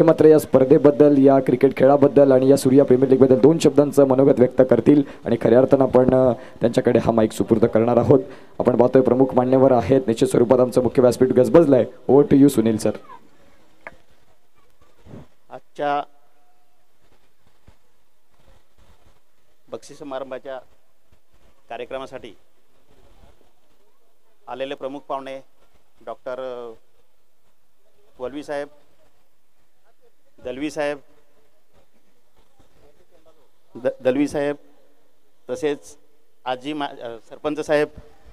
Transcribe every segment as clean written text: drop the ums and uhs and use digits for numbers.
मात्र या स्पर्धेबद्दल, या क्रिकेट खेळाबद्दल आणि या सूर्या प्रीमियर लीगबद्दल 2 शब्दांचं मनोगत व्यक्त करतील आणि खऱ्या अर्थानं आपण त्यांच्याकडे हा माईक सुपूर्द करणार आहोत। आपण पाहतोय प्रमुख मान्यवर आहेत, निश्चित स्वरूपात आमचं मुख्य व्यासपीठ गजबजलंय। Over to you Sunil sir. आजच्या बक्षीस समारंभाच्या कार्यक्रमासाठी आलेले प्रमुख पाहुणे डॉक्टर वलवी साहेब, दलवी साहेब, दलवी साहेब, तसेच आजी सरपंच साहेब,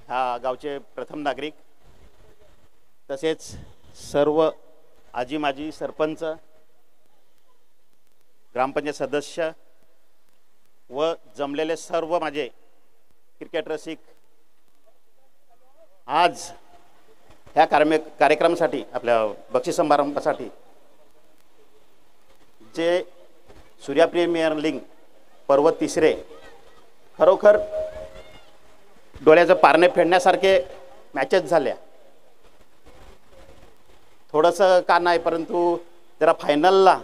ह्या गावचे प्रथम नागरिक, तसेच सर्व आजी माजी सरपंच, ग्रामपंचायत सदस्य व जमलेले सर्व माझे क्रिकेट रसिक, आज ह्या कार्यक्रमासाठी आपल्या बक्षीस समारंभासाठी जे सूर्या प्रीमियर लीग पर्व तिसरे खरोखर डोळ्याचं पारणे फेडण्यासारखे मॅचेस झाल्या। थोडंसं का नाही, परंतु जरा फायनलला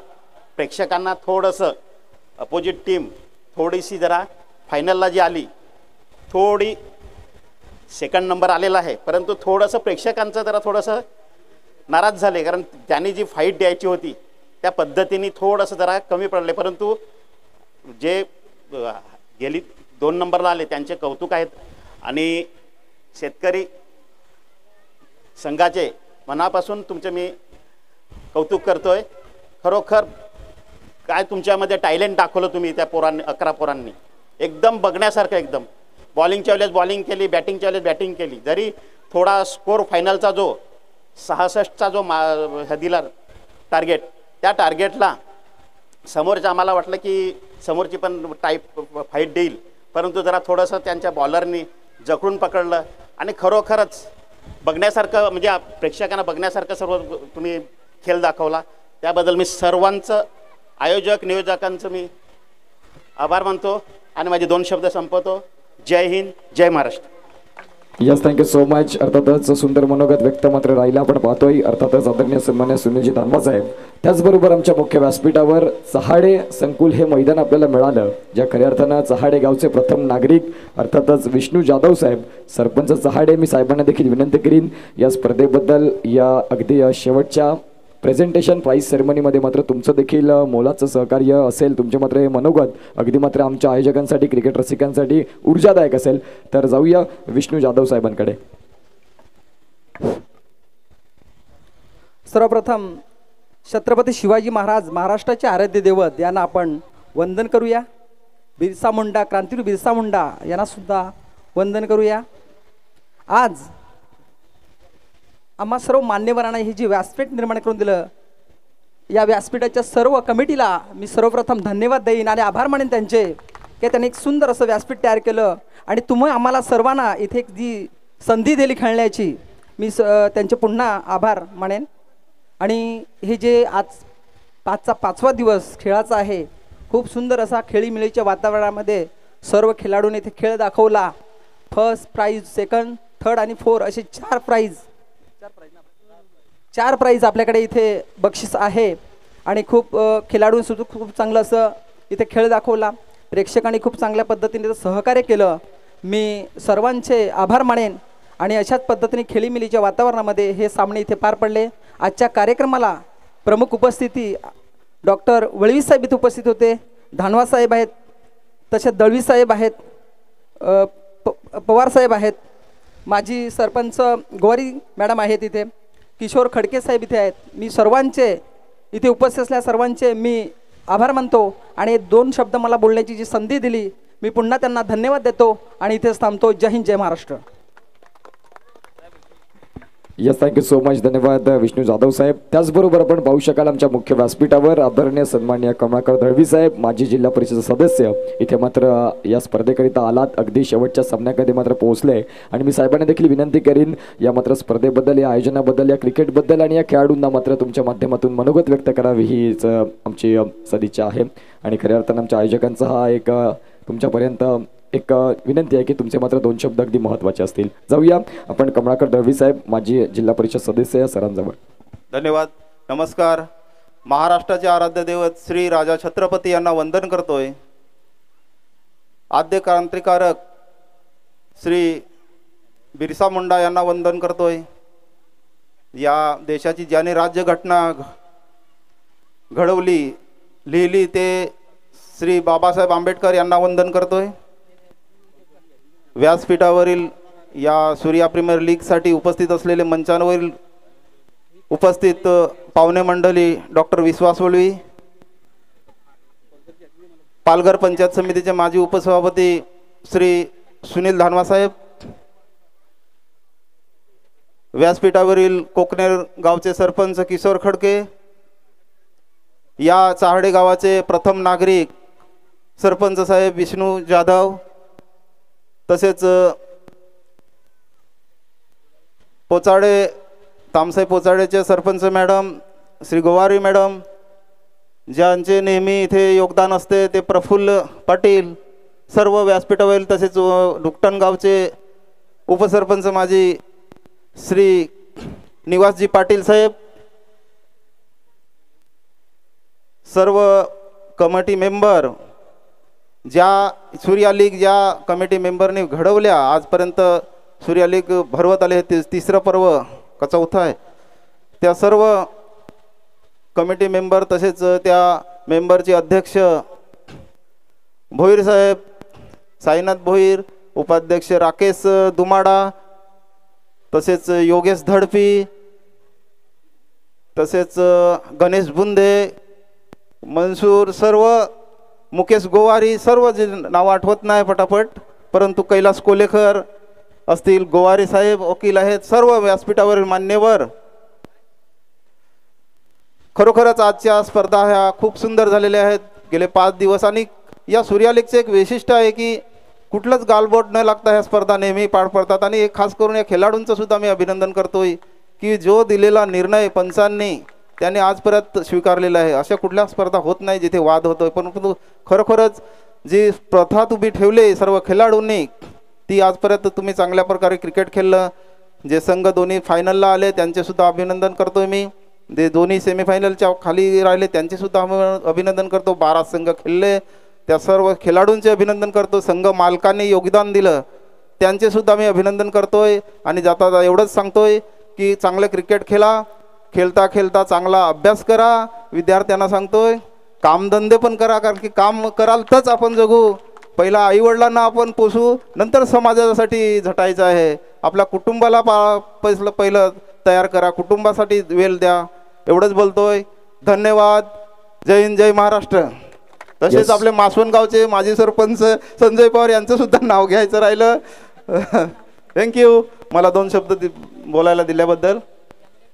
प्रेक्षकांना थोडंसं अपोजिट टीम थोडीशी जरा फायनलला जी आली थोडी सेकंड नंबर आलेला आहे, परंतु थोडंसं प्रेक्षकांचं जरा थोडंसं नाराज झाले, कारण त्यांनी जी फाईट द्यायची होती त्या पद्धतीने थोडंसं जरा कमी पडले। परंतु जे गेली 2 नंबरला आले त्यांचे कौतुक आहेत आणि शेतकरी संघाचे मनापासून तुमचे मी कौतुक करतोय। खरोखर काय तुमच्यामध्ये टॅलेंट दाखवलं तुम्ही त्या पोरांनी, 11 पोरांनी एकदम बघण्यासारखं, एकदम बॉलिंगच्या वेळेस बॉलिंग केली, बॅटिंगच्या वेळेस बॅटिंग केली। जरी थोडा स्कोर फायनलचा जो 66चा जो दिला टार्गेट, त्या टार्गेटला समोरच्या आम्हाला वाटलं की समोरची पण टाईप फाईट देईल, परंतु जरा थोडंसं त्यांच्या बॉलरनी जखडून पकडलं आणि खरोखरच बघण्यासारखं, म्हणजे प्रेक्षकांना बघण्यासारखं सर्व तुम्ही खेळ दाखवला। त्याबद्दल मी सर्वांचं, आयोजक नियोजकांचं मी आभार मानतो आणि माझे 2 शब्द संपवतो। जय हिंद, जय Maharashtra. Yes, thank you so much. अर्थातच सुंदर मनोगत व्यक्त मात्र राहिला आपण पाहतोय। अर्थातच आदरणीय सन्मान्य सुनीलजी दानवा साहेब, त्याचबरोबर आमच्या मुख्य व्यासपीठावर चहाडे संकुल हे मैदान आपल्याला मिळालं, ज्या खऱ्या अर्थानं चहाडे गावचे प्रथम नागरिक अर्थातच विष्णू जाधव साहेब, सरपंच चहाडे, मी साहेबांना देखील विनंती करीन या स्पर्धेबद्दल, या अगदी शेवटच्या प्रेझेंटेशन प्राइज सेरेमनीमध्ये मात्र तुमचं देखील मोलाचं सहकार्य असेल, तुमचे मात्र हे मनोगत अगदी मात्र आमच्या आयोजकांसाठी, क्रिकेट रसिकांसाठी ऊर्जादायक असेल। तर जाऊया विष्णू जाधव साहेबांकडे। सर्वप्रथम छत्रपती शिवाजी महाराज, महाराष्ट्राचे आराध्य दैवत यांना आपण वंदन करूया। बिरसा मुंडा, क्रांतीवीर बिरसा मुंडा यांना सुद्धा वंदन करूया। आज आम्हा सर्व मान्यवरांना हे जे व्यासपीठ निर्माण करून दिलं, या व्यासपीठाच्या सर्व कमिटीला मी सर्वप्रथम धन्यवाद देईन आणि आभार मानेन त्यांचे, की त्यांनी एक सुंदर असं व्यासपीठ तयार केलं आणि तुम्ही आम्हाला सर्वांना इथे एक जी संधी दिली खेळण्याची, मी त्यांचे पुन्हा आभार मानेन। आणि हे जे आज 5वा दिवस खेळाचा आहे, खूप सुंदर असा खेळीमेळीच्या वातावरणामध्ये सर्व खेळाडूंनी इथे खेळ दाखवला। फर्स्ट प्राइज, सेकंड, थर्ड आणि 4 असे 4 प्राइज आपल्याकडे इथे बक्षीस आहे आणि खूप खेळाडूंसुद्धा खूप चांगलं असं इथे खेळ दाखवला। प्रेक्षकांनी खूप चांगल्या पद्धतीने सहकार्य केलं, मी सर्वांचे आभार मानेन आणि अशाच पद्धतीने खेळीमेळीच्या वातावरणामध्ये हे सामने इथे पार पडले। आजच्या कार्यक्रमाला प्रमुख उपस्थिती डॉक्टर वळवी साहेब इथे उपस्थित होते, धानवा साहेब आहेत, तसेच दळवी साहेब आहेत, पवार साहेब आहेत, माजी सरपंच गोवारी मॅडम आहेत, इथे किशोर खडके साहेब इथे आहेत। मी सर्वांचे इथे उपस्थित असलेल्या सर्वांचे मी आभार मानतो आणि 2 शब्द मला बोलण्याची जी संधी दिली, मी पुन्हा त्यांना धन्यवाद देतो आणि इथेच थांबतो। जय हिंद, जय Maharashtra. Yes, thank you so much, धन्यवाद विष्णू जाधव साहेब। त्याचबरोबर आपण पाहू शकाल आमच्या मुख्य व्यासपीठावर आदरणीय सन्माननीय कमळाकर दळवी साहेब, माजी जिल्हा परिषद सदस्य, इथे मात्र या स्पर्धेकरिता आलात, अगदी शेवटच्या सामन्याकडे मात्र पोहोचले आणि मी साहेबांना देखील विनंती करीन या मात्र स्पर्धेबद्दल, या आयोजनाबद्दल, या क्रिकेटबद्दल आणि या खेळाडूंना मात्र तुमच्या माध्यमातून मनोगत व्यक्त करावी हीच आमची सदिच्छा आहे। आणि खऱ्या अर्थानं आमच्या आयोजकांचा हा एक तुमच्यापर्यंत एक विनंती आहे की तुमचे मात्र 2 शब्द अगदी महत्त्वाचे असतील। जाऊया आपण कमळाकर दळवी साहेब, माजी जिल्हा परिषद सदस्य, सरांजवळ। धन्यवाद, नमस्कार। महाराष्ट्राचे आराध्य दैवत श्री राजा छत्रपती यांना वंदन करतोय। आद्य क्रांतिकारक श्री बिरसा मुंडा यांना वंदन करतोय। या देशाची ज्याने राज्यघटना घडवली लिहिली ते श्री बाबासाहेब आंबेडकर यांना वंदन करतोय। व्यासपीठावरील या सूर्या प्रीमियर लीगसाठी उपस्थित असलेले मंचावरील उपस्थित पाहुणे मंडळी, डॉक्टर विश्वास वळवी, पालघर पंचायत समितीचे माजी उपसभापती श्री सुनील धानवा साहेब, व्यासपीठावरील कोकनेर गावचे सरपंच किशोर खडके, या चाहडे गावाचे प्रथम नागरिक सरपंच साहेब विष्णू जाधव, तसेच पोचाडे तामसाई पोचाडेचे सरपंच मॅडम श्री गोवारी मॅडम, ज्यांचे नेहमी इथे योगदान असते ते प्रफुल्ल पाटील, सर्व व्यासपीठावरील तसेच डुकटण गावचे उपसरपंच माजी श्री निवासजी पाटील साहेब, सर्व कमिटी मेंबर, ज्या सूर्या लीग ज्या कमिटी मेंबरने घडवल्या आजपर्यंत सूर्या लीग भरवत आले, तिसरं पर्व का चौथा आहे, त्या सर्व कमिटी मेंबर तसेच त्या मेंबरचे अध्यक्ष भोईर साहेब, साईनाथ भोईर, उपाध्यक्ष राकेश दुमाडा, तसेच योगेश धडपी, तसेच गणेश बुंदे, मनसूर, सर्व मुकेश गोवारी, सर्व जे नाव आठवत नाही पटापट, परंतु कैलास कोलेकर असतील, गोवारी साहेब वकील आहेत, सर्व व्यासपीठावरील मान्यवर, खरोखरच आजच्या स्पर्धा ह्या खूप सुंदर झालेल्या आहेत गेले 5 दिवस। आणि या सूर्या लीगचे एक वैशिष्ट्य आहे की कुठलंच गालबोट न लागता ह्या स्पर्धा नेहमी पार पडतात। आणि एक खास करून या खेळाडूंचं सुद्धा मी अभिनंदन करतोय की जो दिलेला निर्णय पंचांनी त्याने आजपर्यंत स्वीकारलेला आहे। अशा कुठल्या स्पर्धा होत नाही जिथे वाद होतोय, परंतु खरोखरच जी प्रथा तुम्ही ठेवले सर्व खेळाडूंनी ती आजपर्यंत तुम्ही चांगल्या प्रकारे क्रिकेट खेळलं। जे संघ दोन्ही फायनलला आले त्यांचे सुद्धा अभिनंदन करतोय मी, जे दोन्ही सेमीफायनलच्या खाली राहिले त्यांचे सुद्धा अभिनंदन करतो। 12 संघ खेळले त्या सर्व खेळाडूंचे अभिनंदन करतो। संघ मालकांनी योगदान दिलं त्यांचे सुद्धा मी अभिनंदन करतोय। आणि जाता एवढंच सांगतोय की चांगलं क्रिकेट खेळा, खेळता खेळता चांगला अभ्यास करा। विद्यार्थ्यांना सांगतोय कामधंदे पण करा, कारण की काम कराल तरच आपण जगू। पहिला आईवडिलांना आपण पोसू, नंतर समाजासाठी झटायचं आहे। आपल्या कुटुंबाला पहिलं तयार करा, कुटुंबासाठी वेळ द्या। एवढंच बोलतोय, धन्यवाद, जय हिंद, जय महाराष्ट्र। तसेच आपले मासवणगावचे माजी सरपंच संजय पवार यांचं सुद्धा नाव घ्यायचं राहिलं। थँक्यू मला 2 शब्द बोलायला दिल्याबद्दल।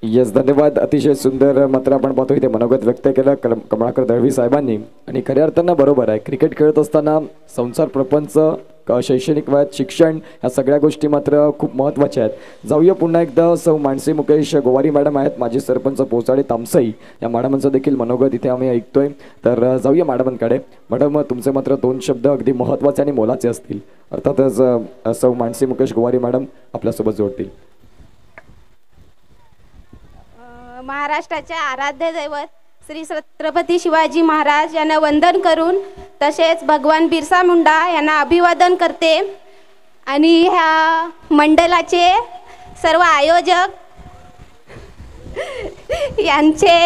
येस, धन्यवाद। अतिशय सुंदर मात्र आपण पाहतोय ते मनोगत व्यक्त केलं कमळाकर दळवी साहेबांनी। आणि खऱ्या अर्थानं बरोबर आहे, क्रिकेट खेळत असताना संसार प्रपंच, शैक्षणिक वयात शिक्षण ह्या सगळ्या गोष्टी मात्र खूप महत्त्वाच्या आहेत। जाऊया पुन्हा एकदा सौ मानसी मुकेश गोवारी मॅडम आहेत, माजी सरपंच पोचाडे तामसई, या मॅडमांचं देखील मनोगत इथे आम्ही ऐकतोय। तर जाऊया मॅडमांकडे। मॅडम, तुमचे मात्र 2 शब्द अगदी महत्त्वाचे आणि मोलाचे असतील, अर्थातच सौ मानसी मुकेश गोवारी मॅडम आपल्यासोबत जोडतील। महाराष्ट्राचे आराध्य दैवत श्री छत्रपती शिवाजी महाराज यांना वंदन करून तसेच भगवान बिरसा मुंडा यांना अभिवादन करते। आणि ह्या मंडळाचे सर्व आयोजक यांचे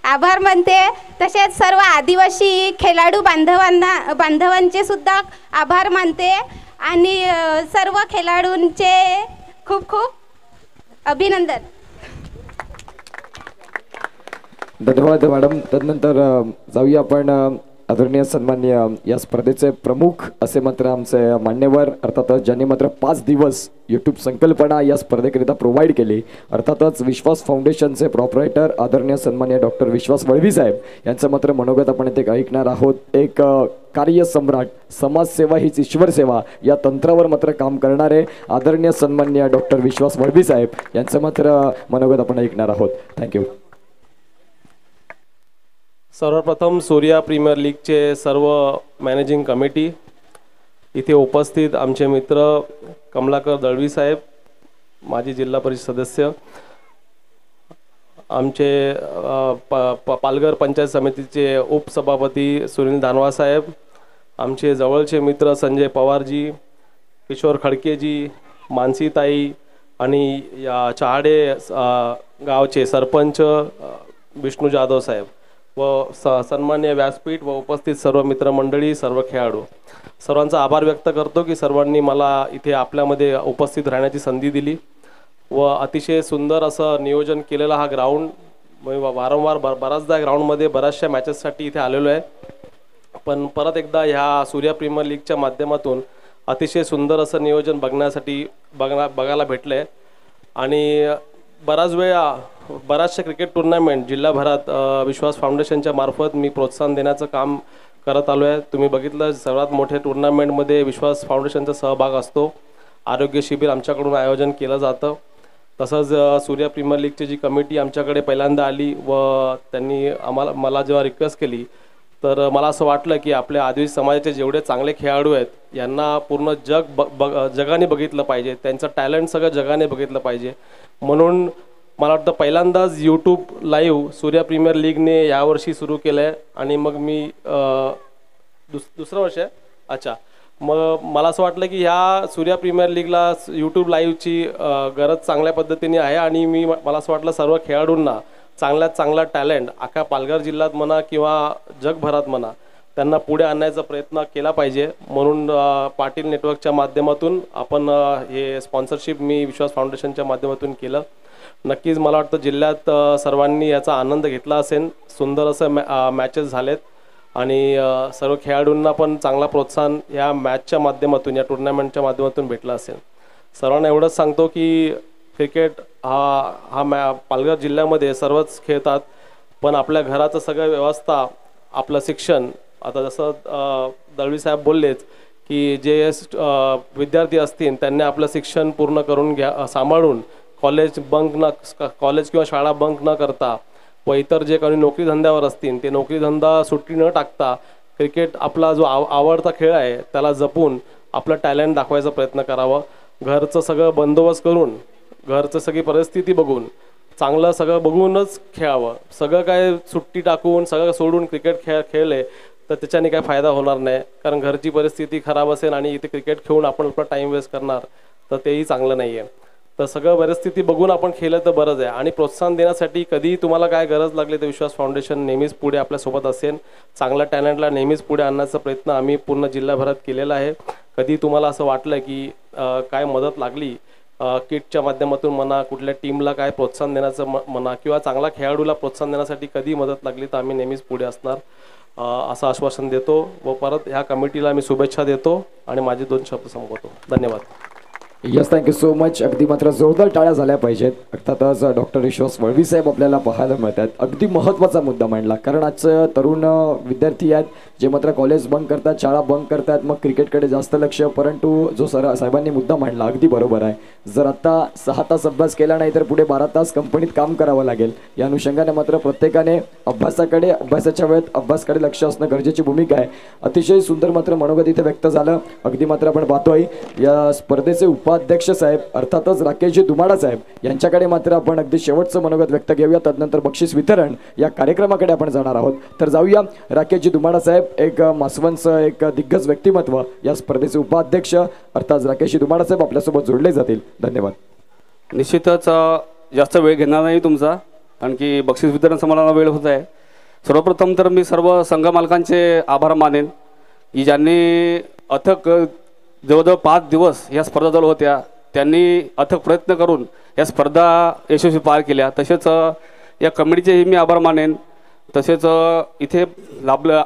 आभार मानते, तसेच सर्व आदिवासी खेळाडू बांधवांचे सुद्धा आभार मानते। आणि सर्व खेळाडूंचे खूप खूप अभिनंदन। धन्यवाद मॅडम। त्यानंतर जाऊया आपण आदरणीय सन्माननीय या स्पर्धेचे प्रमुख असे मात्र आमचे मान्यवर, अर्थातच ज्यांनी मात्र 5 दिवस यूट्यूब संकल्पना या स्पर्धेकरिता प्रोव्हाइड केली, अर्थातच विश्वास फाउंडेशनचे प्रॉपरायटर आदरणीय सन्माननीय डॉक्टर विश्वास वळवी साहेब यांचं मात्र मनोगत आपण इथे ऐकणार आहोत। एक कार्यसम्राट, समाजसेवा हीच ईश्वर सेवा या तंत्रावर मात्र काम करणारे आदरणीय सन्माननीय डॉक्टर विश्वास वळवी साहेब यांचं मात्र मनोगत आपण ऐकणार आहोत। थँक्यू। सर्वप्रथम सूर्या प्रीमियर लीगचे सर्व मॅनेजिंग कमिटी, इथे उपस्थित आमचे मित्र कमलाकर दळवी साहेब, माजी जिल्हा परिषद सदस्य, आमचे पालघर पंचायत समितीचे उपसभापती सुनील दानवा साहेब, आमचे जवळचे मित्र संजय पवारजी, किशोर खडकेजी, मानसीताई आणि या चहाडे गावचे सरपंच विष्णू जाधव साहेब व सन्मान्य व्यासपीठ व उपस्थित सर्व मित्रमंडळी, सर्व खेळाडू, सर्वांचा आभार व्यक्त करतो की सर्वांनी मला इथे आपल्यामध्ये उपस्थित राहण्याची संधी दिली व अतिशय सुंदर असं नियोजन केलेला हा ग्राउंड. वारंवार बऱ्याचदा ग्राउंडमध्ये बऱ्याचशा मॅचेससाठी इथे आलेलो आहे, पण परत एकदा ह्या सूर्या प्रीमियर लीगच्या माध्यमातून अतिशय सुंदर असं नियोजन बघायला भेटलं आहे. आणि बऱ्याचशा क्रिकेट टुर्नामेंट जिल्हाभरात विश्वास फाउंडेशनच्या मार्फत मी प्रोत्साहन देण्याचं काम करत आलो आहे. तुम्ही बघितलं सर्वात मोठ्या टुर्नामेंटमध्ये विश्वास फाउंडेशनचा सहभाग असतो. आरोग्य शिबिर आमच्याकडून आयोजन केलं जातं. तसंच सूर्या प्रीमियर लीगची जी कमिटी आमच्याकडे पहिल्यांदा आली व त्यांनी मला जेव्हा रिक्वेस्ट केली तर मला असं वाटलं की आपल्या आदिवासी समाजाचे जेवढे चांगले खेळाडू आहेत यांना पूर्ण जगाने बघितलं पाहिजे, त्यांचं टॅलेंट सगळं जगाने बघितलं पाहिजे. म्हणून मला वाटतं पहिल्यांदाच यूट्यूब लाईव्ह सूर्या प्रीमियर लीगने यावर्षी सुरू केलं आहे आणि मग मी दुसरं वर्ष आहे. अच्छा, मग मला असं वाटलं की ह्या सूर्या प्रीमियर लीगला यूट्यूब लाईव्हची गरज चांगल्या पद्धतीने आहे आणि मला असं वाटलं सर्व खेळाडूंना चांगल्यात चांगला टॅलेंट अख्खा पालघर जिल्ह्यात म्हणा किंवा जगभरात म्हणा त्यांना पुढे आणण्याचा प्रयत्न केला पाहिजे. म्हणून पाटील नेटवर्कच्या माध्यमातून आपण हे स्पॉन्सरशिप मी विश्वास फाउंडेशनच्या माध्यमातून केलं. नक्कीच मला वाटतं जिल्ह्यात सर्वांनी याचा आनंद घेतला असेल. सुंदर असं मॅचेस झालेत आणि सर्व खेळाडूंना पण चांगला प्रोत्साहन या मॅचच्या माध्यमातून, या टुर्नामेंटच्या माध्यमातून भेटला असेल. सर्वांना एवढंच सांगतो की क्रिकेट हा पालघर जिल्ह्यामध्ये सर्वच खेळतात, पण आपल्या घराचं सगळं व्यवस्था, आपलं शिक्षण, आता जसं दळवी साहेब बोललेच की जे विद्यार्थी असतील त्यांनी आपलं शिक्षण पूर्ण करून सांभाळून कॉलेज किंवा शाळा बंक न करता व इतर जे काही नोकरी धंद्यावर असतील ते नोकरी धंदा सुट्टी न टाकता क्रिकेट आपला जो आवडता खेळ आहे त्याला जपून आपलं टॅलेंट दाखवायचा प्रयत्न करावा. घरचं सगळं बंदोबस्त करून, घरचं सगळी परिस्थिती बघून, चांगलं सगळं बघूनच खेळावं. सगळं काय सुट्टी टाकून सगळं सोडून क्रिकेट खेळले तर त्याच्याने काय फायदा होणार नाही, कारण घरची परिस्थिती खराब असेल आणि इथे क्रिकेट खेळून आपण आपला टाईम वेस्ट करणार तर तेही चांगलं नाही आहे. तर सगळं परिस्थिती बघून आपण खेळलं तर बरंच आहे. आणि प्रोत्साहन देण्यासाठी कधी तुम्हाला काय गरज लागली तर विश्वास फाउंडेशन नेहमीच पुढे आपल्यासोबत असेल. चांगल्या टॅलेंटला नेहमीच पुढे आणण्याचा प्रयत्न आम्ही पूर्ण जिल्हाभरात केलेला आहे. कधी तुम्हाला असं वाटलं की काय मदत लागली किटच्या माध्यमातून म्हणा, कुठल्या टीमला काय प्रोत्साहन देण्याचं म्हणा किंवा चांगला खेळाडूला प्रोत्साहन देण्यासाठी कधी मदत लागली तर आम्ही नेहमीच पुढे असणार असं आश्वासन देतो व परत ह्या कमिटीला मी शुभेच्छा देतो आणि माझे 2 शब्द संपवतो. धन्यवाद. Yes, thank you so much. अगदी मात्र जोरदार टाळ्या झाल्या पाहिजेत. अर्थातच डॉक्टर विश्वास वळवी साहेब आपल्याला पाहायला मिळतात. अगदी महत्त्वाचा मुद्दा मांडला, कारण आजचं तरुण विद्यार्थी आहेत जे मात्र कॉलेज बंक करतात, शाळा बंक करतात, मग क्रिकेटकडे जास्त लक्ष. परंतु जो साहेबांनी मुद्दा मांडला अगदी बरोबर आहे. जर आता 6 तास अभ्यास केला नाही तर पुढे 12 तास कंपनीत काम करावं लागेल. या अनुषंगाने मात्र प्रत्येकाने अभ्यासाच्या वेळेत अभ्यासकडे लक्ष असणं गरजेची भूमिका आहे. अतिशय सुंदर मात्र मनोगत इथे व्यक्त झालं. अगदी मात्र आपण पाहतोय या स्पर्धेचे उपाध्यक्ष साहेब अर्थातच राकेशजी दुमाडा साहेब यांच्याकडे मात्र आपण अगदी शेवटचं मनोगत व्यक्त घेऊया. तदनंतर बक्षीस वितरण या कार्यक्रमाकडे आपण जाणार आहोत. तर जाऊया. राकेशजी दुमाडा साहेब एक मासवंचं एक दिग्गज व्यक्तिमत्व, या स्पर्धेचे उपाध्यक्ष अर्थात राकेशजी दुमाडा साहेब आपल्यासोबत जोडले जातील. धन्यवाद. निश्चितच जास्त वेळ घेणार नाही तुमचा, आणखी बक्षीस वितरण समारंभाला वेळ होत आहे. सर्वप्रथम तर मी सर्व संघ मालकांचे आभार मानेन की ज्यांनी अथक जवळजवळ 5 दिवस या स्पर्धा चालू होत्या, त्यांनी अथक प्रयत्न करून या स्पर्धा यशस्वी पार केल्या. तसेच या कमिटीचेही मी आभार मानेन. तसेच इथे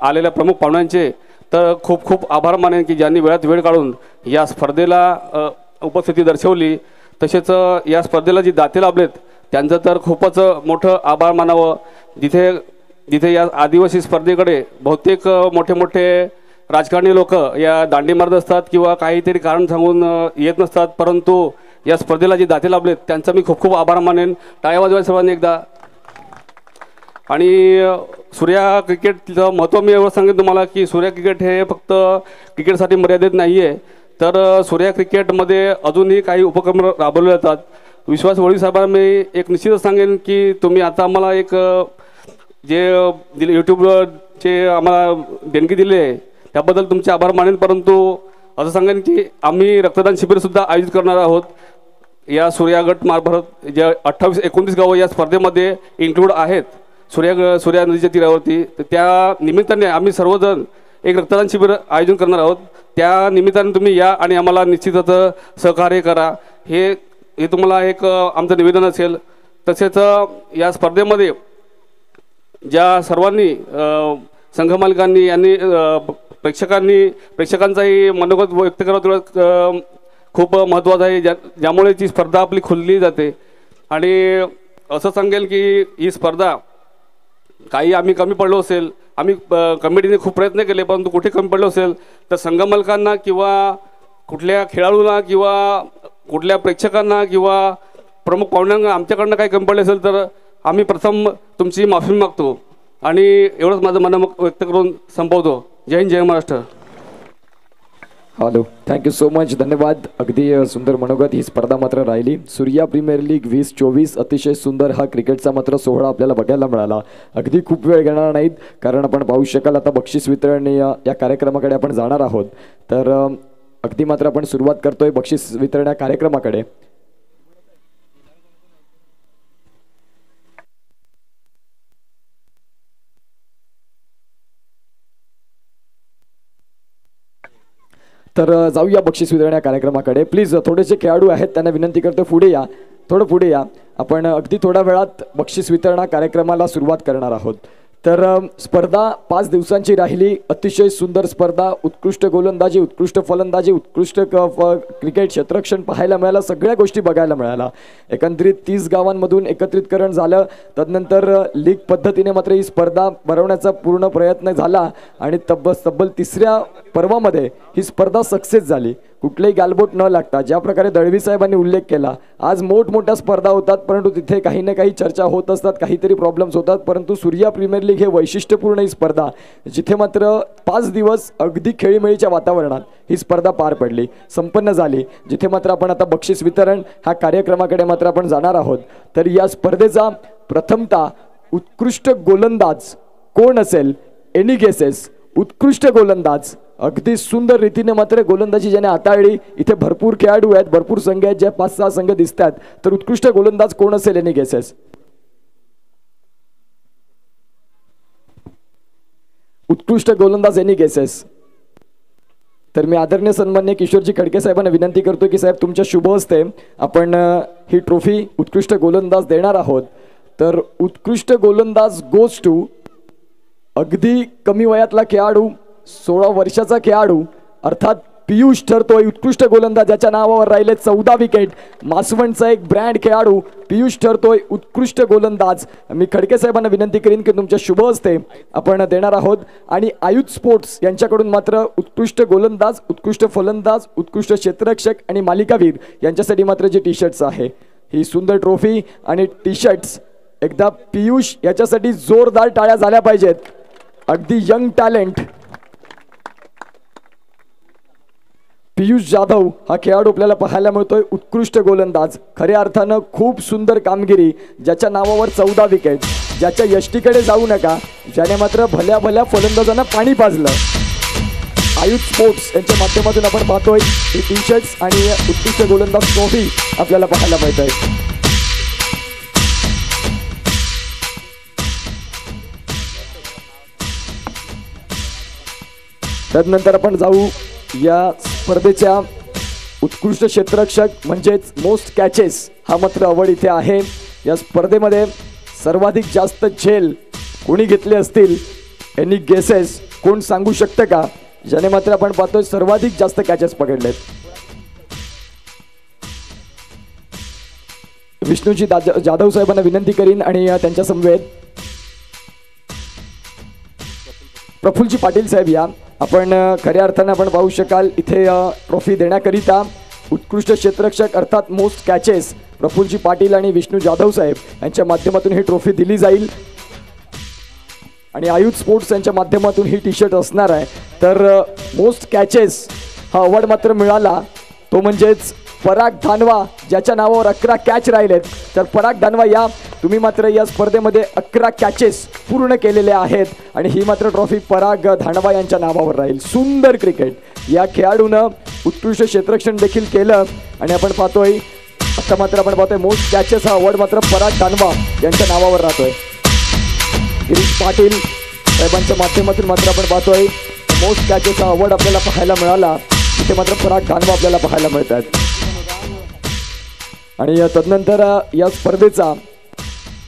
आलेल्या प्रमुख पाहुण्यांचे तर खूप खूप आभार मानेन की ज्यांनी वेळात वेळ काढून या स्पर्धेला उपस्थिती दर्शवली. तसेच या स्पर्धेला जी दाते लाभलेत त्यांचं तर खूपच मोठं आभार मानावं. जिथे या आदिवासी स्पर्धेकडे बहुतेक मोठे मोठे राजकारणी लोक या दांडी मारत असतात किंवा काहीतरी कारण सांगून येत नसतात, परंतु या स्पर्धेला जी दाते लाभलेत त्यांचा मी खूप खूप आभार मानेन. टाळ्या वाजवायला सर्वांनी एकदा. आणि सूर्या क्रिकेटचं महत्त्व मी एवढं सांगेन तुम्हाला की सूर्या क्रिकेट हे फक्त क्रिकेटसाठी मर्यादित नाही आहे, तर सूर्या क्रिकेटमध्ये अजूनही काही उपक्रम राबवले जातात. विश्वास वळवी साहेबांना मी एक निश्चितच सांगेन की तुम्ही आता आम्हाला एक जे दिले यूट्यूबचे आम्हाला देणगी दिली आहे त्याबद्दल तुमचे आभार मानेन, परंतु असं सांगेन की आम्ही रक्तदान शिबिरसुद्धा आयोजित करणार आहोत. या सूर्या गट मार्फत जे 28-29 गावं या स्पर्धेमध्ये इन्क्लूड आहेत सूर्या नदीच्या तीरावरती, तर त्या निमित्ताने आम्ही सर्वजण एक रक्तदान शिबिर आयोजन करणार आहोत. त्या निमित्ताने तुम्ही या आणि आम्हाला निश्चितच सहकार्य करा, हे तुम्हाला एक आमचं निवेदन असेल. तसेच या स्पर्धेमध्ये ज्या सर्वांनी संघमालकांनी यांनी प्रेक्षकांचाही मनोगत व्यक्त करावं तेवढं खूप महत्त्वाचं आहे, ज्यामुळे ती स्पर्धा आपली खुलली जाते. आणि असं सांगेल की ही स्पर्धा काही आम्ही कमी पडलो असेल, आम्ही कमिटीने खूप प्रयत्न केले, परंतु कुठे कमी पडलो असेल तर संघमालकांना किंवा कुठल्या खेळाडूंना किंवा कुठल्या प्रेक्षकांना किंवा प्रमुख पाहुण्यांना आमच्याकडनं काही कमी पडले असेल तर आम्ही प्रथम तुमची माफी मागतो आणि एवढंच माझं मन व्यक्त करून संपवतो. जय हिंद, जय Maharashtra. Hello, thank you so much, धन्यवाद. अगदी सुंदर मनोगत. ही स्पर्धा मात्र राहिली सूर्या प्रीमियर लीग 2024. अतिशय सुंदर हा क्रिकेटचा मात्र सोहळा आपल्याला बघायला मिळाला. अगदी खूप वेळ घेणार नाहीत, कारण आपण पाहू शकाल आता बक्षीस वितरण या कार्यक्रमाकडे आपण जाणार आहोत. तर अगदी मात्र आपण सुरुवात करतोय बक्षीस वितरण या कार्यक्रमाकडे. तर जाऊया बक्षीस वितरण या कार्यक्रमाकडे. प्लीज थोडेसे खेळाडू आहेत त्यांना विनंती करतो पुढे या, थोडं पुढे या. आपण अगदी थोड्या वेळात बक्षीस वितरण कार्यक्रमाला सुरुवात करणार आहोत. तर स्पर्धा 5 दिवसांची राहिली. अतिशय सुंदर स्पर्धा, उत्कृष्ट गोलंदाजी, उत्कृष्ट फलंदाजी, उत्कृष्ट क्रिकेट क्षेत्ररक्षण पाहायला मिळालं, सगळ्या गोष्टी बघायला मिळाल्या. एकंदरीत 30 गावांमधून एकत्रितकरण झालं. तदनंतर लीग पद्धतीने मात्र ही स्पर्धा भरवण्याचा पूर्ण प्रयत्न झाला आणि तब्बल 3ऱ्या पर्वामध्ये ही स्पर्धा सक्सेस झाली, कुठलेही गालबोट न लागता. ज्या प्रकारे दळवी साहेबांनी उल्लेख केला, आज मोठमोठ्या स्पर्धा होतात परंतु तिथे काही ना काही चर्चा होत असतात, काहीतरी प्रॉब्लेम्स होतात, परंतु सूर्या प्रीमियर लीग हे वैशिष्ट्यपूर्ण ही स्पर्धा, जिथे मात्र 5 दिवस अगदी खेळीमेळीच्या वातावरणात ही स्पर्धा पार पडली, संपन्न झाली, जिथे मात्र आपण आता बक्षीस वितरण हा कार्यक्रमाकडे मात्र आपण जाणार आहोत. तर या स्पर्धेचा प्रथमतः उत्कृष्ट गोलंदाज कोण असेल, एनी गेसेस? उत्कृष्ट गोलंदाज, अगदी सुंदर रीतीने मात्र गोलंदाजी ज्याने हाताळली. इथे भरपूर खेळाडू आहेत, भरपूर संघ आहेत, ज्या 5-6 संघ दिसतात. तर उत्कृष्ट गोलंदाज कोण असेल, एनी गेसेस? उत्कृष्ट गोलंदाज, एनी गेसेस? तर मी आदरणीय सन्माननीय किशोरजी खडके साहेबांना विनंती करतो की साहेब तुमच्या शुभ हस्ते आपण ही ट्रॉफी उत्कृष्ट गोलंदाज देणार आहोत. तर उत्कृष्ट गोलंदाज गोज टू अगदी कमी वयातला खेळाडू, 16 वर्षाचा खेळाडू, अर्थात पियुष ठरतोय. उत्कृष्ट गोलंदाज, ज्याच्या नावावर राहिले 14 विकेट, मासवणचा एक ब्रँड खेळाडू पियुष ठरतोय उत्कृष्ट गोलंदाज. मी खडके साहेबांना विनंती करीन की तुमच्या शुभ हस्ते आपण देणार आहोत. आणि आयुध स्पोर्ट्स यांच्याकडून मात्र उत्कृष्ट गोलंदाज, उत्कृष्ट फलंदाज, उत्कृष्ट क्षेत्ररक्षक आणि मालिकावीर यांच्यासाठी मात्र जे टी शर्ट्स आहे, ही सुंदर ट्रॉफी आणि टी शर्ट्स, एकदा पियुष याच्यासाठी जोरदार टाळ्या झाल्या पाहिजेत. अगदी यंग टॅलेंट पियुष जाधव हा खेळाडू आपल्याला पाहायला मिळतोय. उत्कृष्ट गोलंदाज, खऱ्या अर्थानं खूप सुंदर कामगिरी, ज्याच्या नावावर 14 विकेट, ज्याच्या यष्टीकडे जाऊ नका, ज्याने मात्र भल्या भल्या फलंदाजांना पाणी पाजलं. आयुध स्पोर्ट्स यांच्या माध्यमातून आपण पाहतोय ही टी शर्ट्स आणि उत्कृष्ट गोलंदाज ट्रॉफी आपल्याला पाहायला मिळतोय. त्यानंतर आपण जाऊ या स्पर्धेच्या उत्कृष्ट क्षेत्ररक्षक म्हणजेच मोस्ट कॅचेस हा मात्र अवॉर्ड इथे आहे. या स्पर्धेमध्ये सर्वाधिक जास्त झेल कोणी घेतले असतील, एनी गेसेस? कोण सांगू शकतं का, ज्याने मात्र आपण पाहतोय सर्वाधिक जास्त कॅचेस पकडलेत? विष्णूजी जाधव साहेबांना विनंती करीन आणि त्यांच्या समवेत प्रफुल्लजी पाटील साहेब या. आपण खऱ्या अर्थाने आपण पाहू शकाल इथे ट्रॉफी देण्याकरिता उत्कृष्ट क्षेत्ररक्षक अर्थात मोस्ट कॅचेस प्रफुल्लजी पाटील आणि विष्णू जाधव साहेब यांच्या माध्यमातून ही ट्रॉफी दिली जाईल आणि आयुध स्पोर्ट्स यांच्या माध्यमातून ही टी शर्ट असणार आहे. तर मोस्ट कॅचेस हा अवॉर्ड मात्र मिळाला तो म्हणजेच पराग धानवा ज्याच्या नावावर 11 कॅच राहिलेत. तर पराग धानवा या तुम्ही मात्र या स्पर्धेमध्ये 11 कॅचेस पूर्ण केलेले आहेत आणि ही मात्र ट्रॉफी पराग धानवा यांच्या नावावर राहील. सुंदर क्रिकेट, या खेळाडूनं उत्कृष्ट क्षेत्ररक्षण देखील केलं आणि आपण पाहतोय आता मात्र आपण पाहतोय मोस्ट कॅचेस हा अवॉर्ड मात्र पराग धानवा यांच्या नावावर राहतोय. गिरीश पाटील साहेबांच्या माध्यमातून मात्र आपण पाहतोय मोस्ट कॅचेस हा अवॉर्ड आपल्याला पाहायला मिळाला. इथे मात्र पराग धानवा आपल्याला पाहायला मिळतात. आणि तदनंतर या स्पर्धेचा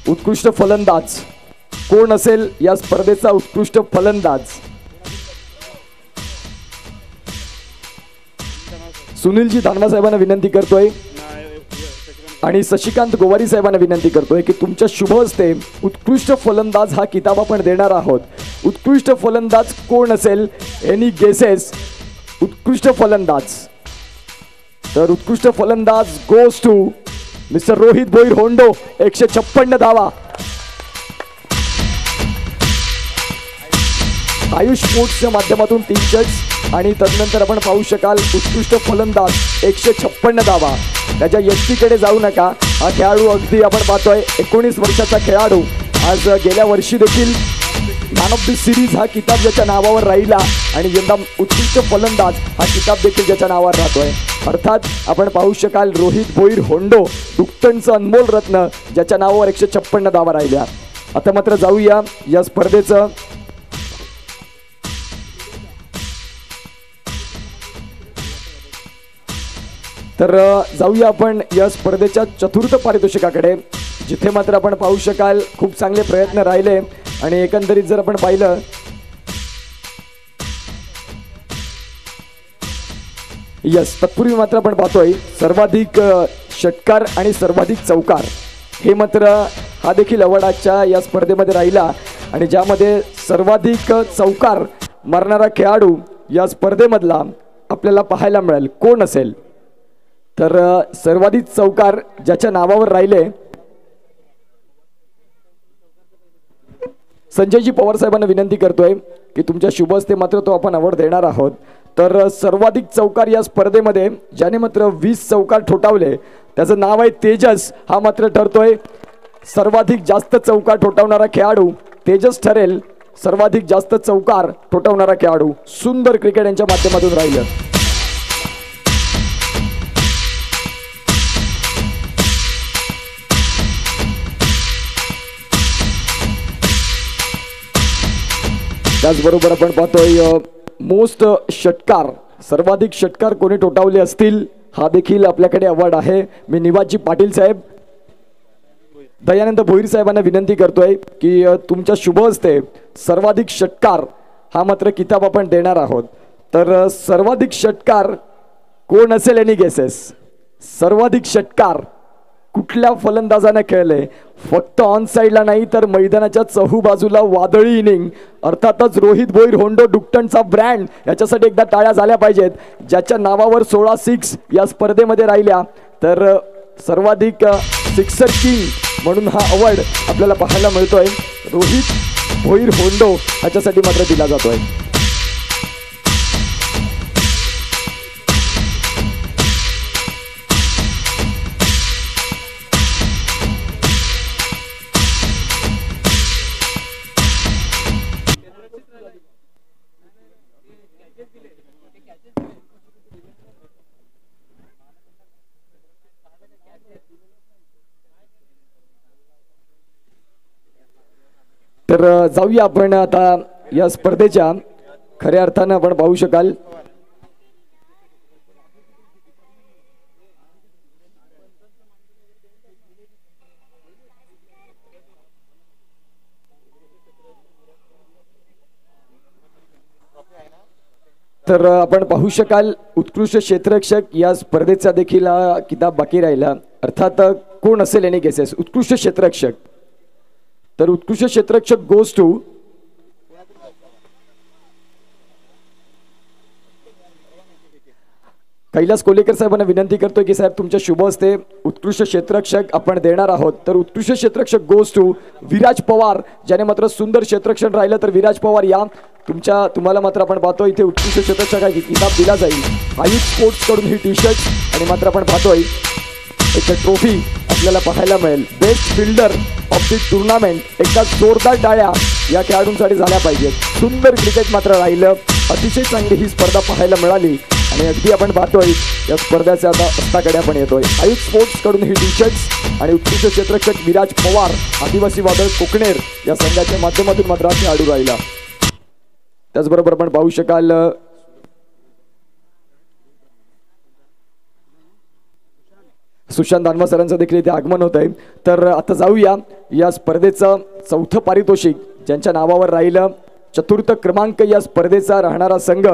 उत्कृष्ट फलंदाज कोण असेल? या स्पर्धेचा उत्कृष्ट फलंदाज सुनीलजी धानवा साहेबांना विनंती करतोय आणि शशिकांत गोवारी साहेबांना विनंती करतोय की तुमच्या शुभ हस्ते उत्कृष्ट फलंदाज हा किताब आपण देणार आहोत. उत्कृष्ट फलंदाज कोण असेल? Any guesses? उत्कृष्ट फलंदाज, तर उत्कृष्ट फलंदाज goes to mister Rohit Bhoir Hondo. 156 धावा. आयुष स्पोर्ट्सच्या माध्यमातून 3 शॉट्स आणि तदनंतर आपण पाहू शकाल उत्कृष्ट फलंदाज 156 धावा. त्याच्या यष्टीकडे जाऊ नका. हा खेळाडू अगदी आपण पाहतोय 19 वर्षाचा खेळाडू आज गेल्या वर्षी देखील मॅन ऑफ द सिरीज हा किताब ज्याच्या नावावर राहिला आणि यंदा उत्कृष्ट फलंदाज हा किताब देखील ज्याच्या नावावर राहतोय. अर्थात आपण पाहू शकाल रोहित भोईर होंडो डुक्टनचं अनमोल रत्न ज्याच्या नावावर 156 धावा राहिल्या. आता मात्र जाऊया या स्पर्धेचं तर जाऊया आपण या स्पर्धेच्या चतुर्थ पारितोषिकाकडे, जिथे मात्र आपण पाहू शकाल खूप चांगले प्रयत्न राहिले आणि एकंदरीत जर आपण पाहिलं यस तत्पूर्वी मात्र आपण पाहतोय सर्वाधिक षटकार आणि सर्वाधिक चौकार हे मात्र हा देखील अवॉर्डाच्या या स्पर्धेमध्ये राहिला आणि ज्यामध्ये सर्वाधिक चौकार मारणारा खेळाडू या स्पर्धेमधला आपल्याला पाहायला मिळेल. कोण असेल? तर सर्वाधिक चौकार ज्याच्या नावावर राहिले संजयजी पवार साहेबांना विनंती करतोय की तुमच्या शुभ हस्ते मात्र तो आपण अवॉर्ड देणार आहोत. तर सर्वाधिक चौकार या स्पर्धेमध्ये ज्याने मात्र 20 चौकार ठोठावले त्याचं नाव आहे तेजस. हा मात्र ठरतोय सर्वाधिक जास्त चौकार ठोठावणारा खेळाडू. तेजस ठरेल सर्वाधिक जास्त चौकार ठोठावणारा खेळाडू. सुंदर क्रिकेट यांच्या माध्यमातून राहिलं. त्याचबरोबर आपण पाहतोय मोस्ट षटकार सर्वाधिक षटकार कोणी ठोठावले असतील हा देखील आपल्याकडे अवॉर्ड आहे. मी निवाजी पाटील साहेब दयानंद भोईर साहेबांना विनंती करतोय की तुमच्या शुभ हस्ते सर्वाधिक षटकार हा मात्र किताब आपण देणार आहोत. तर सर्वाधिक षटकार कोण असेल? Any guesses? सर्वाधिक षटकार कुठल्या फलंदाजाने खेळले? फक्त ऑन साईडला नाही तर मैदानाच्या चहू बाजूला वादळी इनिंग. अर्थातच रोहित भोईर होंडो डुक्टनचा ब्रँड याच्यासाठी एकदा टाळ्या झाल्या पाहिजेत ज्याच्या नावावर 16 6 या स्पर्धेमध्ये राहिल्या. तर सर्वाधिक सिक्सर किंग म्हणून हा अवॉर्ड आपल्याला पाहायला मिळतोय रोहित भोईर होंडो याच्यासाठी मात्र दिला जातोय. तर जाऊया आपण आता या स्पर्धेच्या खऱ्या अर्थानं आपण पाहू शकाल तर आपण पाहू शकाल उत्कृष्ट क्षेत्ररक्षक या स्पर्धेचा देखील किताब बाकी राहिला. अर्थात कोण असेल? Any guesses? उत्कृष्ट क्षेत्ररक्षक. तर उत्कृष्ट क्षेत्ररक्षक गोज टू कैलास कोलेकर साहेबांना विनंती करतोय की साहेब तुमच्या शुभ हस्ते उत्कृष्ट क्षेत्ररक्षक आपण देणार आहोत. तर उत्कृष्ट क्षेत्ररक्षक गोज टू विराज पवार, ज्याने मात्र सुंदर क्षेत्ररक्षण राहिलं. तर विराज पवार या तुम्हाला मात्र आपण पाहतोय इथे उत्कृष्ट क्षेत्ररक्षक किताब दिला जाईल. आयुष स्पोर्ट्स कडून ही टी शर्ट आणि मात्र आपण पाहतोय एक ट्रॉफी आपल्याला पाहायला मिळेल. Best fielder of the tournament, एकदा जोरदार टाळ्या या खेळाडूंसाठी झाल्या पाहिजेत. सुंदर क्रिकेट मात्र राहिलं. अतिशय चांगली ही स्पर्धा पाहायला मिळाली आणि अगदी आपण पाहतोय या स्पर्धेच्या आता हस्ताकडे आपण येतोय. आयुष स्पोर्ट्स कडून ही टी शर्ट्स आणि उत्कृष्ट क्षेत्ररक्षक विराज पवार आदिवासी वादळ कोकणेर या संघाच्या माध्यमातून मात्र खेळाडू राहिला. त्याचबरोबर आपण पाहू शकाल सुशांत दानवा सरांचं देखील इथे आगमन होत आहे. तर आता जाऊया या स्पर्धेचं चौथं पारितोषिक ज्यांच्या नावावर राहिलं. चतुर्थ क्रमांक या स्पर्धेचा राहणारा संघ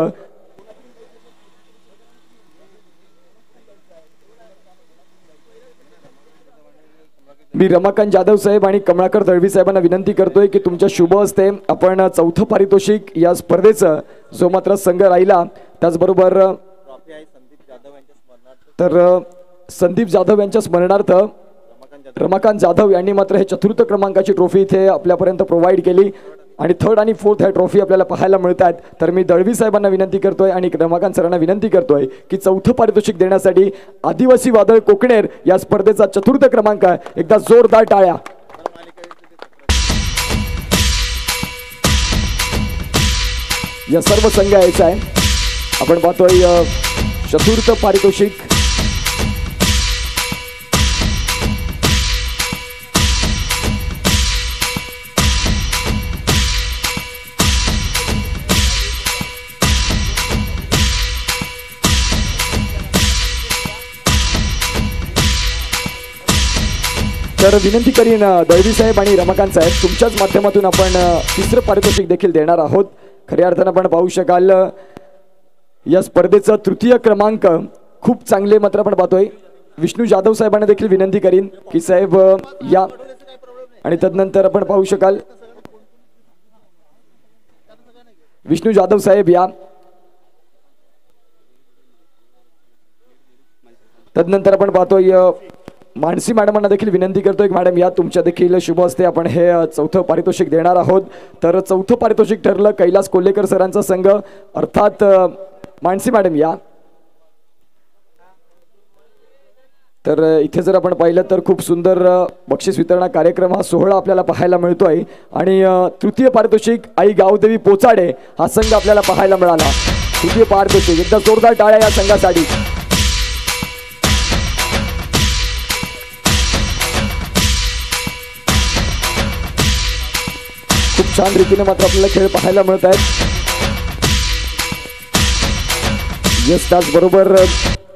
मी रमाकांत जाधव साहेब आणि कमळाकर दळवी साहेबांना विनंती करतोय की तुमच्या शुभ हस्ते आपण चौथं पारितोषिक या स्पर्धेचं जो मात्र संघ राहिला. त्याचबरोबर तर संदीप जाधव यांच्या स्मरणार्थ रमाकांत जाधव यांनी मात्र हे चतुर्थ क्रमांकाची ट्रॉफी इथे आपल्यापर्यंत प्रोव्हाइड केली आणि थर्ड आणि फोर्थ ह्या ट्रॉफी आपल्याला पाहायला मिळतात. तर मी दळवी साहेबांना विनंती करतोय आणि रमाकांत सरांना विनंती करतोय की चौथं पारितोषिक देण्यासाठी आदिवासी वादळ कोकणेर या स्पर्धेचा चतुर्थ क्रमांक एकदा जोरदार टाळ्या. या सर्व संघ यायचा आहे. आपण पाहतोय चतुर्थ पारितोषिक तर विनंती करीन दळवी साहेब आणि रमाकांत साहेब तुमच्याच माध्यमातून आपण तिसरं पारितोषिक देखील देणार आहोत. खऱ्या अर्थानं आपण पाहू शकाल या स्पर्धेचा तृतीय क्रमांक खूप चांगले मात्र आपण पाहतोय. विष्णू जाधव साहेबांना देखील विनंती करीन की साहेब या आणि तदनंतर आपण पाहू शकाल विष्णू जाधव साहेब या. तदनंतर आपण पाहतोय मानसी मॅडमांना देखील विनंती करतोय की मॅडम या तुमच्या देखील शुभ हस्ते आपण हे चौथं पारितोषिक देणार आहोत. तर चौथं पारितोषिक ठरलं कैलास कोल्हेकर सरांचा संघ अर्थात मानसी मॅडम या. तर इथे जर आपण पाहिलं तर खूप सुंदर बक्षीस वितरणा कार्यक्रम हा सोहळा आपल्याला पाहायला मिळतोय आणि तृतीय पारितोषिक आई गावदेवी पोचाडे हा संघ आपल्याला पाहायला मिळाला. तृतीय पारितोषिक एकदा जोरदार टाळ्या या संघासाठी. खूप छान रीतीने मात्र आपल्याला खेळ पाहायला मिळत आहेत. यस त्याचबरोबर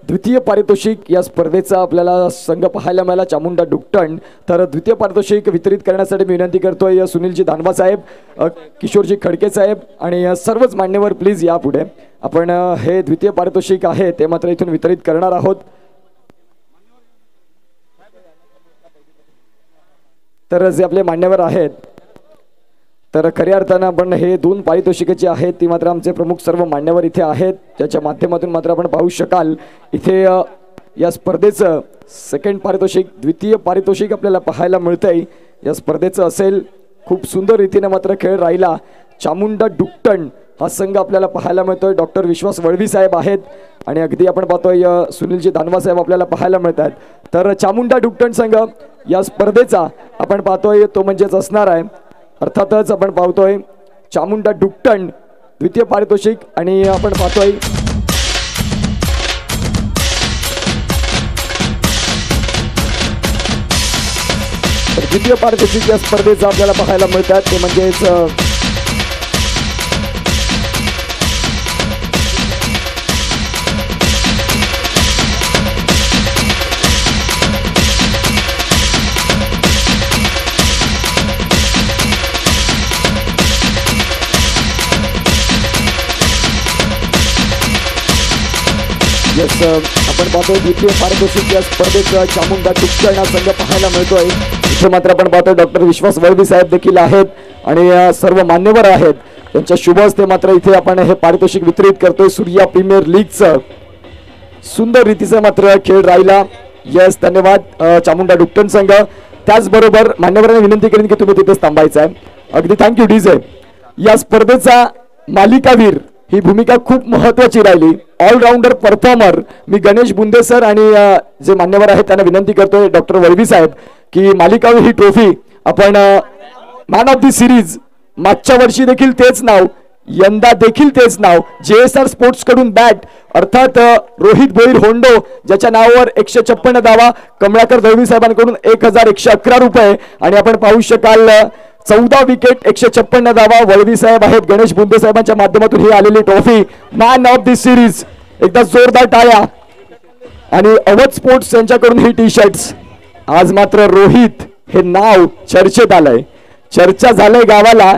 द्वितीय पारितोषिक या स्पर्धेचा आपल्याला संघ पाहायला मिळाला चामुंडा डुकटण. तर द्वितीय पारितोषिक वितरित करण्यासाठी मी विनंती करतोय सुनीलजी दानवा साहेब, किशोरजी खडके साहेब आणि सर्वच मान्यवर प्लीज या पुढे. आपण हे द्वितीय पारितोषिक आहे ते मात्र इथून वितरित करणार आहोत. तर जे आपले मान्यवर आहेत तर खऱ्या अर्थानं आपण हे दोन पारितोषिके आहेत ती मात्र आमचे प्रमुख सर्व मान्यवर इथे आहेत ज्याच्या माध्यमातून मात्र आपण पाहू शकाल इथे या स्पर्धेचं सेकंड पारितोषिक द्वितीय पारितोषिक आपल्याला पाहायला मिळतंय. या स्पर्धेचं असेल खूप सुंदर रीतीने मात्र खेळ राहिला. चामुंडा डुकटण हा संघ आपल्याला पाहायला मिळतोय. डॉक्टर विश्वास वळवी साहेब आहेत आणि अगदी आपण पाहतोय सुनीलजी दानवा साहेब आपल्याला पाहायला मिळतात. तर चामुंडा डुकटण संघ या स्पर्धेचा आपण पाहतोय तो म्हणजेच असणार आहे अर्थातच आपण पाहतोय चामुंडा डुकटण द्वितीय पारितोषिक आणि आपण पाहतोय द्वितीय पारितोषिक या स्पर्धेचा आपल्याला पाहायला मिळतात ते म्हणजेच यस आपण पाहतोय द्वितीय पारितोषिक या स्पर्धेचं चामुंडा डुकटण हा संघ पाहायला मिळतोय. इथे मात्र आपण पाहतोय डॉक्टर विश्वास वळवी साहेब देखील आहेत आणि सर्व मान्यवर आहेत. त्यांच्या शुभ हस्ते मात्र इथे आपण हे पारितोषिक वितरित करतोय सूर्या प्रीमियर लीगचं सुंदर रीतीचा मात्र खेळ राहिला. यस, धन्यवाद चामुंडा डुक्टन संघ. त्याचबरोबर मान्यवरांनी विनंती करेन की तुम्ही तिथेच थांबायचं आहे. अगदी थँक्यू डीजे. या स्पर्धेचा मालिकावीर ही भूमिका खूप महत्वाची राहिली. ऑलराऊंडर परफॉर्मर मी गणेश बुंदे सर आणि जे मान्यवर आहेत त्यांना विनंती करतोय डॉक्टर वळवी साहेब की मालिकावीर ही ट्रॉफी आपण मॅन ऑफ द सिरीज मागच्या वर्षी देखील तेच नाव, यंदा देखील तेच नाव, JSR स्पोर्ट्स कडून बॅट अर्थात रोहित भोईर होंडो ज्याच्या नावावर 156 धावा, कमळाकर दळवी साहेबांकडून 1111 रुपये आणि आपण पाहू शकाल 14 विकेट 156 धावा. वळवी साहेब आहेत, गणेश बुंदे साहेबांच्या माध्यमातून ही आलेली trophy man of the series. एकदा जोरदार टाळ्या. आणि अवध स्पोर्ट्स यांच्याकडून ही टी शर्ट्स. आज मात्र रोहित हे नाव चर्चेत आलंय, चर्चा झालंय गावाला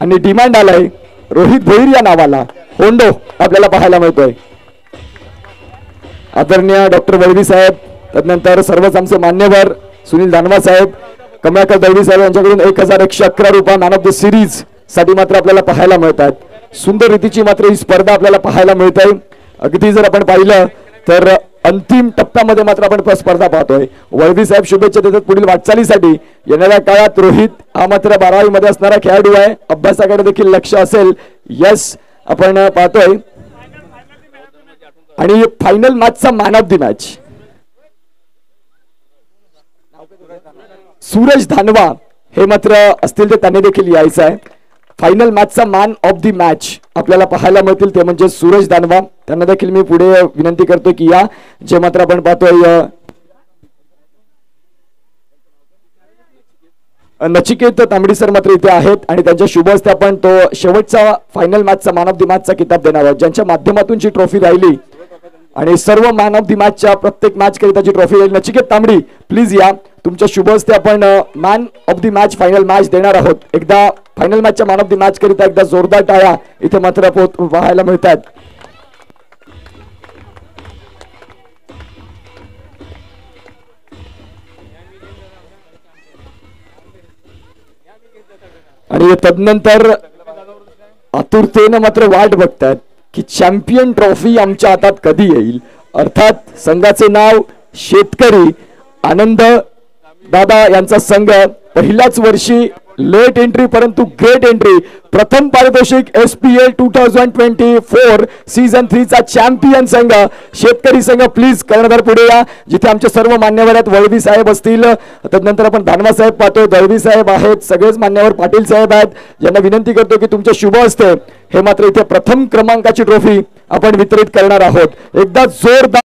आणि डिमांड आलाय रोहित भोईर या नावाला. होंडो आपल्याला पाहायला मिळतोय. आदरणीय डॉक्टर वळवी साहेब, त्यानंतर सर्वच आमचे मान्यवर सुनील दानवा साहेब, कमळाकर दळवी साहेब यांच्याकडून 1111 रुपये मॅन ऑफ द सिरीज साठी मात्र आपल्याला पाहायला मिळतात. सुंदर रीतीची मात्र ही स्पर्धा आपल्याला पाहायला मिळते. अगदी जर आपण पाहिलं तर अंतिम टप्प्यामध्ये मात्र आपण स्पर्धा पाहतोय. वळवी साहेब शुभेच्छा देतात पुढील वाटचालीसाठी. येणाऱ्या काळात रोहित हा मात्र 12वी मध्ये असणारा खेळाडू आहे, अभ्यासाकडे देखील लक्ष असेल. यस, आपण पाहतोय. आणि फायनल मॅचचा man of the match Suraj Dhanwa हे मात्र असतील तर त्यांनी देखील यायचं आहे. फायनल मॅचचा मॅन ऑफ द मॅच आपल्याला पाहायला मिळतील ते म्हणजे सूरज धानवा. त्यांना देखील मी पुढे विनंती करतो की या. जे मात्र आपण पाहतोय नचिकेत तांबडी सर मात्र इथे आहेत आणि त्यांच्या शुभ हस्ते आपण तो शेवटचा फायनल मॅचचा मॅन ऑफ द मॅचचा किताब देणार आहोत, ज्यांच्या माध्यमातून जी ट्रॉफी राहिली आणि सर्व मॅन ऑफ द मॅचच्या प्रत्येक मॅच करिताची ट्रॉफी राहील. नचिकेत तांबडी प्लीज या. तुमच्या शुभ हस्ते आपण man of the match final match देणार आहोत. एकदा फायनल मॅचच्या मॅन ऑफ द मॅच करिता एकदा जोरदार टाळ्या इथे मात्र पाहायला मिळतात. आणि तदनंतर आतुरतेने मात्र वाट बघतात की चॅम्पियन ट्रॉफी आमच्या हातात कधी येईल. अर्थात संघाचे नाव शेतकरी आनंद दादा यांचा संघ पहिल्याच वर्षी लेट एंट्री परंतु ग्रेट एंट्री, प्रथम पारितोषिक SPL 2024 सीझन 3 चा चॅम्पियन संघ शेतकरी संघ. प्लीज कर्णधार पुढे या. जिथे आमचे सर्व मान्यवर आहेत, वळवी साहेब असतील, त्यानंतर आपण दानवा साहेब पाहतोय, दळवी साहेब आहेत, सगळेच मान्यवर पाटील साहेब आहेत, ज्यांना विनंती करतो की तुमच्या शुभ हस्ते हे मात्र इथे प्रथम क्रमांकाची ट्रॉफी आपण वितरित करणार आहोत. एकदा जोरदार